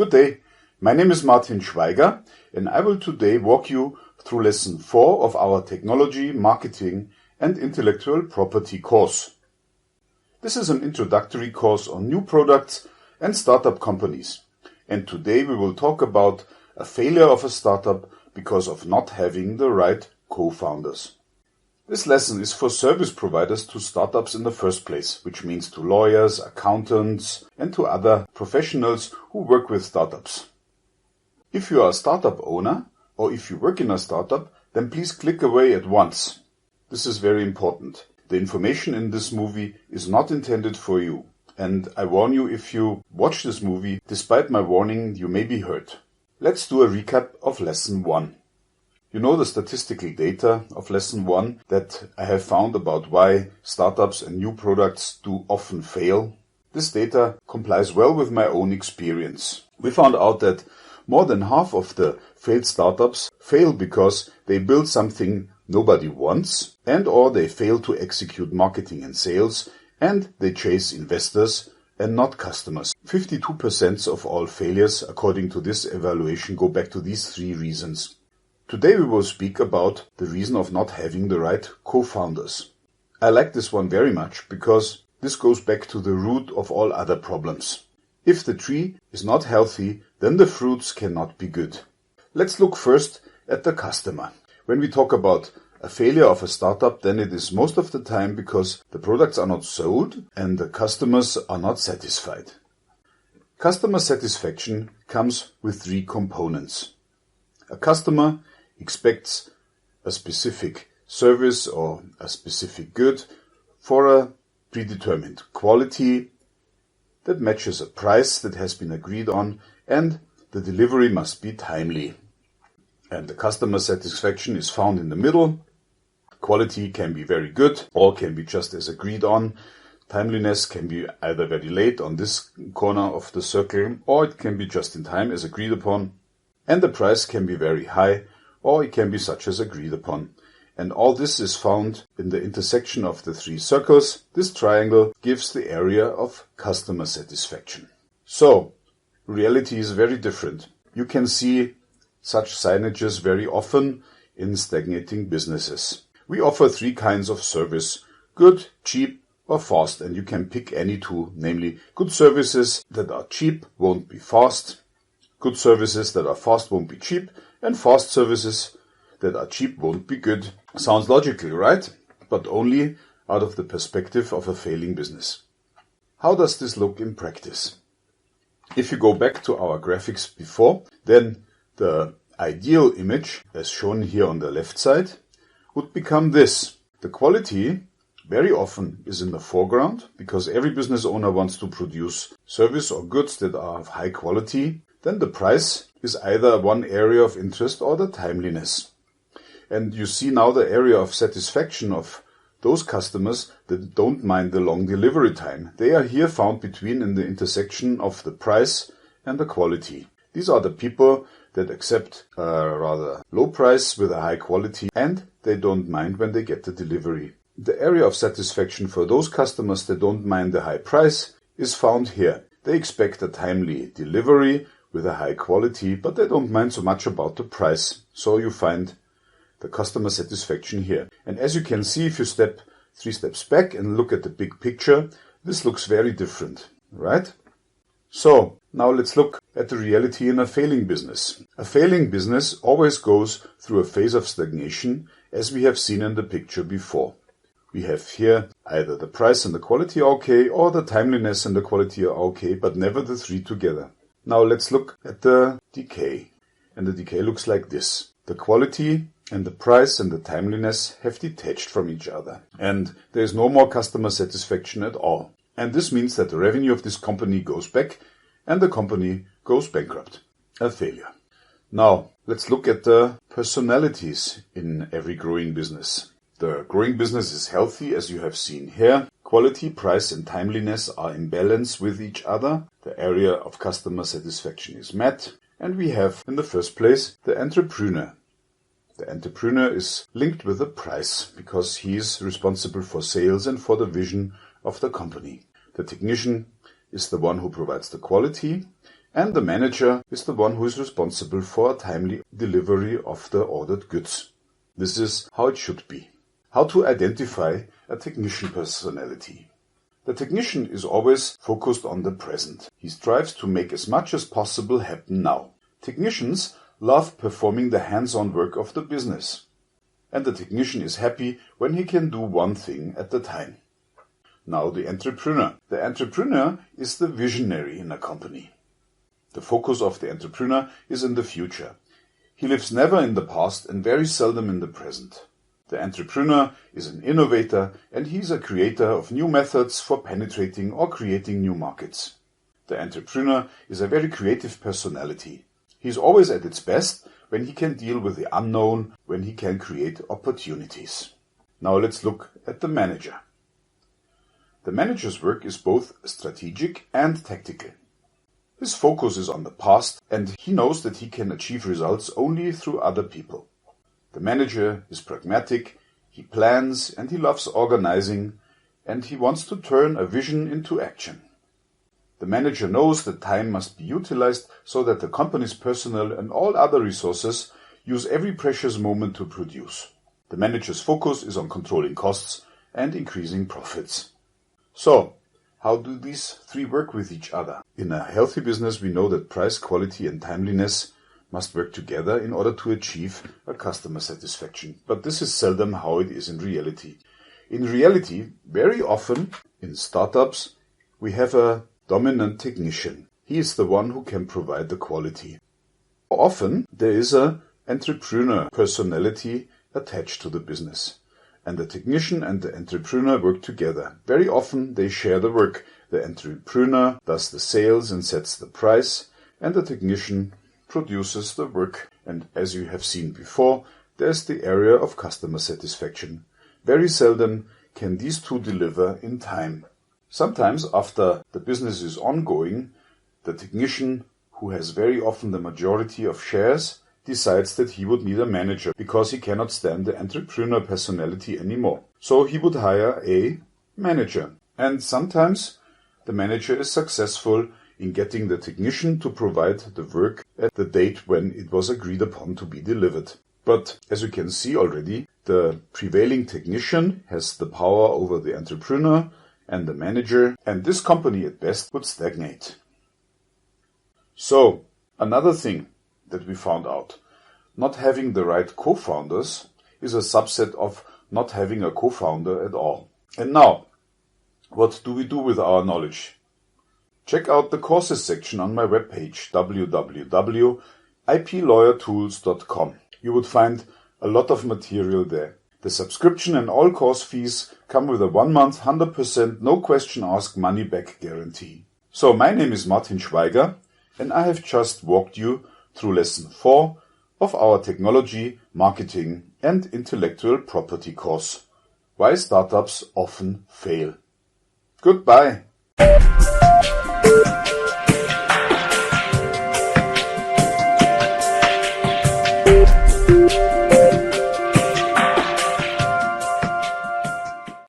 Good day, my name is Martin Schweiger and I will today walk you through lesson 4 of our Technology, Marketing and Intellectual Property course. This is an introductory course on new products and startup companies, and today we will talk about a failure of a startup because of not having the right co-founders. This lesson is for service providers to startups in the first place, which means to lawyers, accountants, and to other professionals who work with startups. If you are a startup owner, or if you work in a startup, then please click away at once. This is very important. The information in this movie is not intended for you, and I warn you, if you watch this movie, despite my warning, you may be hurt. Let's do a recap of lesson 1. You know the statistical data of lesson 1 that I have found about why startups and new products do often fail. This data complies well with my own experience. We found out that more than half of the failed startups fail because they build something nobody wants, and or they fail to execute marketing and sales, and they chase investors and not customers. 52% of all failures, according to this evaluation, go back to these 3 reasons. Today we will speak about the reason of not having the right co-founders. I like this one very much because this goes back to the root of all other problems. If the tree is not healthy, then the fruits cannot be good. Let's look first at the customer. When we talk about a failure of a startup, then it is most of the time because the products are not sold and the customers are not satisfied. Customer satisfaction comes with 3 components. A customer expects a specific service or a specific good for a predetermined quality that matches a price that has been agreed on, and the delivery must be timely. And the customer satisfaction is found in the middle. Quality can be very good or can be just as agreed on. Timeliness can be either very late on this corner of the circle, or it can be just in time as agreed upon. And the price can be very high, or it can be such as agreed upon. And all this is found in the intersection of the 3 circles. This triangle gives the area of customer satisfaction. So, reality is very different. You can see such signages very often in stagnating businesses. We offer 3 kinds of service: good, cheap, or fast, and you can pick any 2, namely good services that are cheap won't be fast, good services that are fast won't be cheap, and fast services that are cheap won't be good. Sounds logical, right? But only out of the perspective of a failing business. How does this look in practice? If you go back to our graphics before, then the ideal image, as shown here on the left side, would become this. The quality very often is in the foreground, because every business owner wants to produce service or goods that are of high quality. Then the price is either one area of interest or the timeliness. And you see now the area of satisfaction of those customers that don't mind the long delivery time. They are here found between in the intersection of the price and the quality. These are the people that accept a rather low price with a high quality, and they don't mind when they get the delivery. The area of satisfaction for those customers that don't mind the high price is found here. They expect a timely delivery with a high quality, but they don't mind so much about the price. So you find the customer satisfaction here. And as you can see, if you step 3 steps back and look at the big picture, this looks very different, right? So now let's look at the reality in a failing business. A failing business always goes through a phase of stagnation, as we have seen in the picture before. We have here either the price and the quality are okay, or the timeliness and the quality are okay, but never the 3 together. Now let's look at the decay. And the decay looks like this. The quality and the price and the timeliness have detached from each other, and there is no more customer satisfaction at all. And this means that the revenue of this company goes back and the company goes bankrupt. A failure. Now let's look at the personalities in every growing business. The growing business is healthy, as you have seen here. Quality, price and timeliness are in balance with each other. The area of customer satisfaction is met. And we have, in the first place, the entrepreneur. The entrepreneur is linked with the price because he is responsible for sales and for the vision of the company. The technician is the one who provides the quality, and the manager is the one who is responsible for a timely delivery of the ordered goods. This is how it should be. How to identify a technician personality. The technician is always focused on the present. He strives to make as much as possible happen now. Technicians love performing the hands-on work of the business. And the technician is happy when he can do one thing at a time. Now the entrepreneur. The entrepreneur is the visionary in a company. The focus of the entrepreneur is in the future. He lives never in the past and very seldom in the present. The entrepreneur is an innovator and he is a creator of new methods for penetrating or creating new markets. The entrepreneur is a very creative personality. He is always at its best when he can deal with the unknown, when he can create opportunities. Now let's look at the manager. The manager's work is both strategic and tactical. His focus is on the past and he knows that he can achieve results only through other people. The manager is pragmatic, he plans and he loves organizing and he wants to turn a vision into action. The manager knows that time must be utilized so that the company's personnel and all other resources use every precious moment to produce. The manager's focus is on controlling costs and increasing profits. So, how do these three work with each other? In a healthy business, we know that price, quality and timeliness must work together in order to achieve a customer satisfaction. But this is seldom how it is in reality. In reality, very often in startups, we have a dominant technician. He is the one who can provide the quality. Often there is an entrepreneur personality attached to the business. And the technician and the entrepreneur work together. Very often they share the work. The entrepreneur does the sales and sets the price, and the technician produces the work. And as you have seen before, there's the area of customer satisfaction. Very seldom can these two deliver in time. Sometimes after the business is ongoing, the technician, who has very often the majority of shares, decides that he would need a manager because he cannot stand the entrepreneur personality anymore. So he would hire a manager. And sometimes the manager is successful in getting the technician to provide the work at the date when it was agreed upon to be delivered. But as you can see already, the prevailing technician has the power over the entrepreneur and the manager, and this company at best would stagnate. So, another thing that we found out. Not having the right co-founders is a subset of not having a co-founder at all. And now, what do we do with our knowledge? Check out the courses section on my webpage www.iplawyertools.com. You would find a lot of material there. The subscription and all course fees come with a 1 month 100% no question asked money back guarantee. So my name is Martin Schweiger and I have just walked you through lesson 4 of our technology, marketing and intellectual property course. Why startups often fail. Goodbye.